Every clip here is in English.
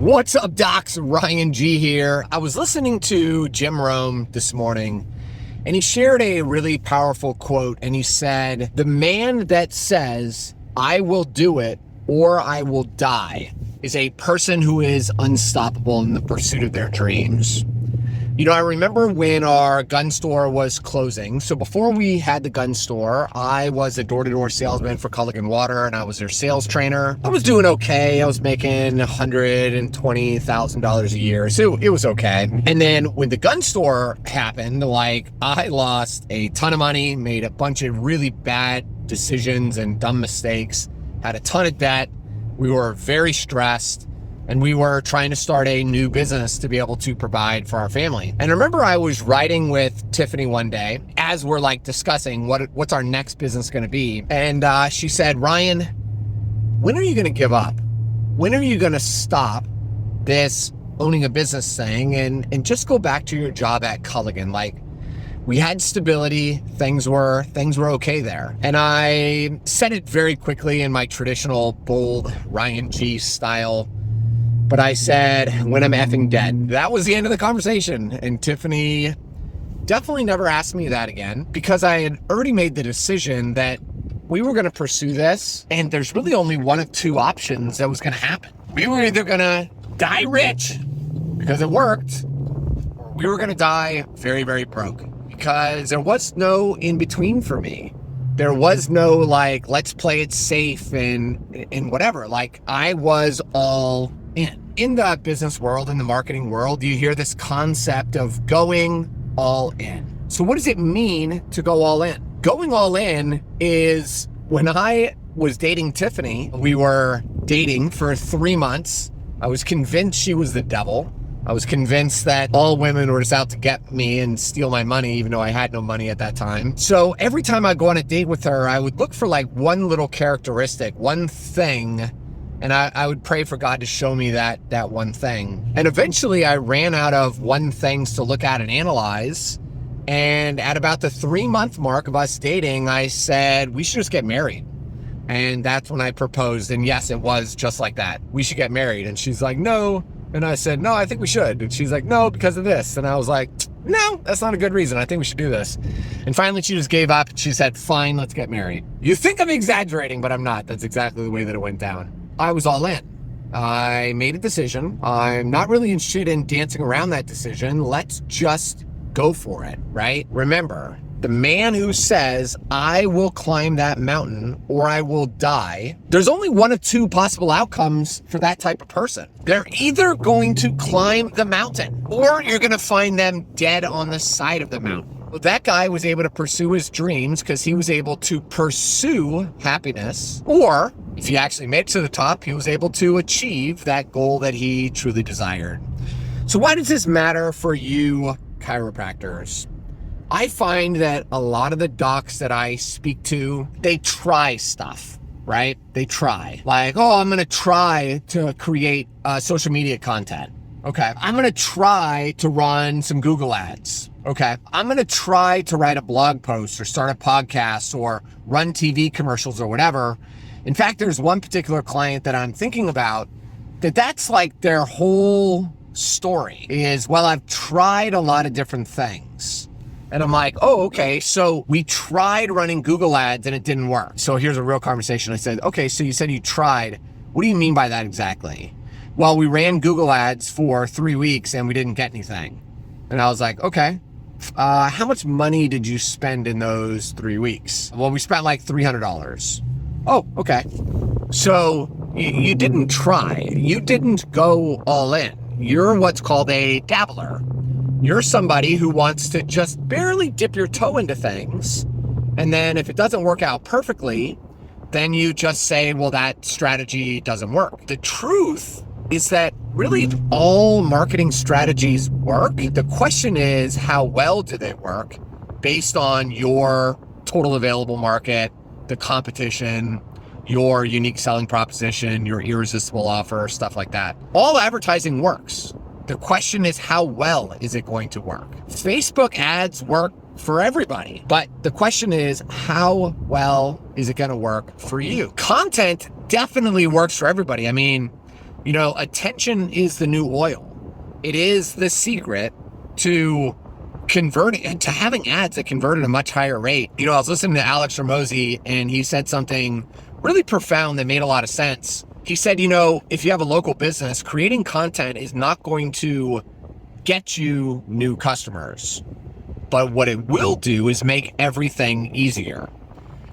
What's up, docs? Ryan G here. I was listening to Jim Rome this morning, and he shared a really powerful quote, and he said, "The man that says, 'I will do it or I will die,' is a person who is unstoppable in the pursuit of their dreams." You know, I remember when our gun store was closing. So before we had the gun store, I was a door-to-door salesman for Culligan Water, and I was their sales trainer. I was doing okay. I was making $120,000 a year, so it was okay. And then when the gun store happened, I lost a ton of money, made a bunch of really bad decisions and dumb mistakes, had a ton of debt. We were very stressed. And we were trying to start a new business to be able to provide for our family. And I remember I was riding with Tiffany one day as we're discussing what's our next business going to be. And she said, "Ryan, when are you going to give up? When are you going to stop this owning a business thing and just go back to your job at Culligan? We had stability, things were okay there." And I said it very quickly in my traditional bold Ryan G style. But I said, "When I'm effing dead." That was the end of the conversation. And Tiffany definitely never asked me that again, because I had already made the decision that we were going to pursue this. And there's really only one of two options that was going to happen. We were either going to die rich because it worked, or we were going to die very, very broke, because there was no in between for me. There was no let's play it safe and whatever. I was all in. In the business world, in the marketing world, you hear this concept of going all in. So what does it mean to go all in? Going all in is, when I was dating Tiffany, we were dating for 3 months. I was convinced she was the devil. I was convinced that all women were just out to get me and steal my money, even though I had no money at that time. So every time I go on a date with her, I would look for one little characteristic, one thing, and I would pray for God to show me that one thing. And eventually I ran out of one things to look at and analyze. And at about the 3-month mark of us dating, I said, we should just get married. And that's when I proposed. And yes, it was just like that. We should get married. And she's like, "No." And I said, "No, I think we should." And she's like, "No, because of this." And I was like, "No, that's not a good reason. I think we should do this." And finally she just gave up. She said, "Fine, let's get married." You think I'm exaggerating, but I'm not. That's exactly the way that it went down. I was all in. I made a decision. I'm not really interested in dancing around that decision. Let's just go for it, right? Remember, the man who says, "I will climb that mountain or I will die," there's only one of two possible outcomes for that type of person. They're either going to climb the mountain, or you're going to find them dead on the side of the mountain. Well, that guy was able to pursue his dreams because he was able to pursue happiness, or if he actually made it to the top, he was able to achieve that goal that he truly desired. So why does this matter for you chiropractors? I find that a lot of the docs that I speak to, they try stuff, right? They try. I'm going to try to create social media content. Okay. I'm going to try to run some Google ads. Okay. I'm going to try to write a blog post or start a podcast or run TV commercials or whatever. In fact, there's one particular client that I'm thinking about that's their whole story is, well, I've tried a lot of different things. And I'm like, "Oh, okay. So we tried running Google ads and it didn't work." So here's a real conversation. I said, "Okay, so you said you tried. What do you mean by that exactly?" "Well, we ran Google ads for 3 weeks and we didn't get anything." And I was like, "Okay. How much money did you spend in those 3 weeks?" "Well, we spent $300. "Oh, okay. So you didn't try. You didn't go all in. You're what's called a dabbler. You're somebody who wants to just barely dip your toe into things. And then if it doesn't work out perfectly, then you just say, well, that strategy doesn't work." The truth is that really all marketing strategies work. The question is, how well do they work based on your total available market, the competition, your unique selling proposition, your irresistible offer, stuff like that. All advertising works. The question is, how well is it going to work? Facebook ads work for everybody, but the question is, how well is it going to work for you? Content definitely works for everybody. I mean, You know, attention is the new oil. It is the secret to converting, to having ads that convert at a much higher rate. You know, I was listening to Alex Ramosi, and he said something really profound that made a lot of sense. He said, you know, if you have a local business, creating content is not going to get you new customers. But what it will do is make everything easier.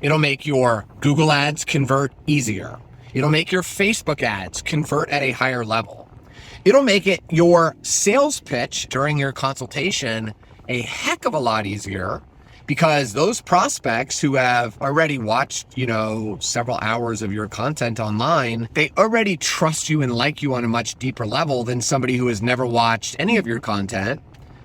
It'll make your Google ads convert easier. It'll make your Facebook ads convert at a higher level. It'll make it your sales pitch during your consultation a heck of a lot easier, because those prospects who have already watched, you know, several hours of your content online, they already trust you and like you on a much deeper level than somebody who has never watched any of your content.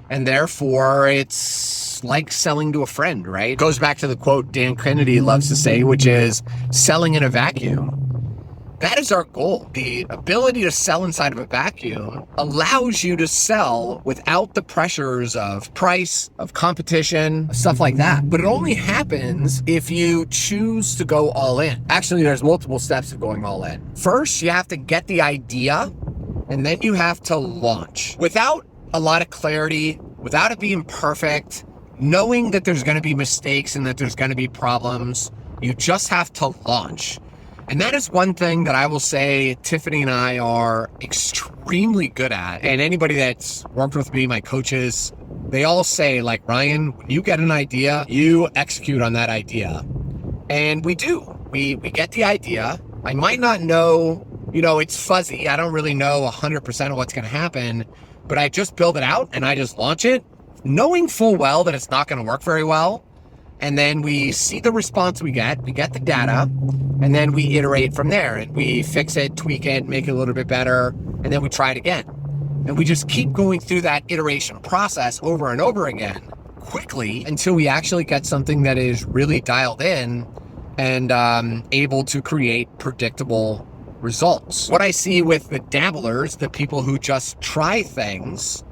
And therefore, it's like selling to a friend, right? It goes back to the quote Dan Kennedy loves to say, which is selling in a vacuum. That is our goal. The ability to sell inside of a vacuum allows you to sell without the pressures of price, of competition, stuff like that. But it only happens if you choose to go all in. Actually, there's multiple steps of going all in. First, you have to get the idea, and then you have to launch. Without a lot of clarity, without it being perfect, knowing that there's going to be mistakes and that there's going to be problems, you just have to launch. And that is one thing that I will say Tiffany and I are extremely good at. And anybody that's worked with me, my coaches, they all say, like, Ryan, when you get an idea, you execute on that idea. And we do. We get the idea. I might not know, you know, it's fuzzy. I don't really know 100% of what's going to happen, but I just build it out and I just launch it, knowing full well that it's not going to work very well. And then we see the response we get the data, and then we iterate from there, and we fix it, tweak it, make it a little bit better, and then we try it again. And we just keep going through that iteration process over and over again, quickly, until we actually get something that is really dialed in and able to create predictable results. What I see with the dabblers, the people who just try things,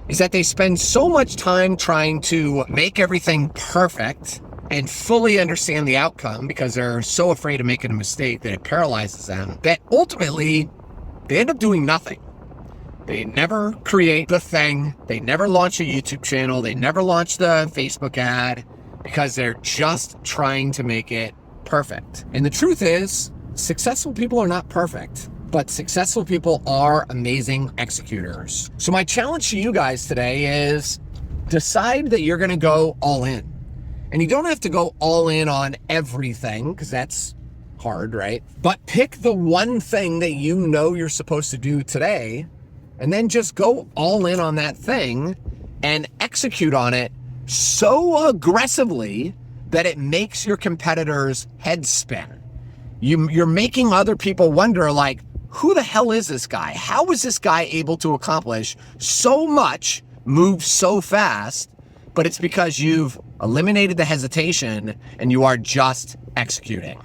is that they spend so much time trying to make everything perfect and fully understand the outcome, because they're so afraid of making a mistake that it paralyzes them, that ultimately they end up doing nothing. They never create the thing. They never launch a YouTube channel. They never launch the Facebook ad, because they're just trying to make it perfect. And the truth is, successful people are not perfect, but successful people are amazing executors. So my challenge to you guys today is decide that you're going to go all in. And you don't have to go all in on everything, because that's hard, right? But pick the one thing that you know you're supposed to do today, and then just go all in on that thing and execute on it so aggressively that it makes your competitors' heads spin. You're making other people wonder, like, who the hell is this guy? How is this guy able to accomplish so much, move so fast? But it's because you've eliminated the hesitation and you are just executing.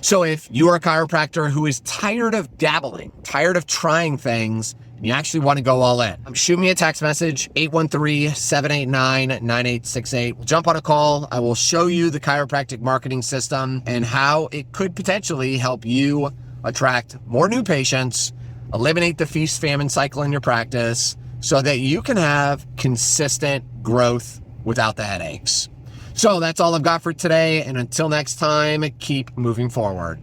So if you're a chiropractor who is tired of dabbling, tired of trying things, and you actually want to go all in, shoot me a text message, 813-789-9868. We'll jump on a call. I will show you the chiropractic marketing system and how it could potentially help you attract more new patients, eliminate the feast-famine cycle in your practice, so that you can have consistent growth without the headaches. So that's all I've got for today. And until next time, keep moving forward.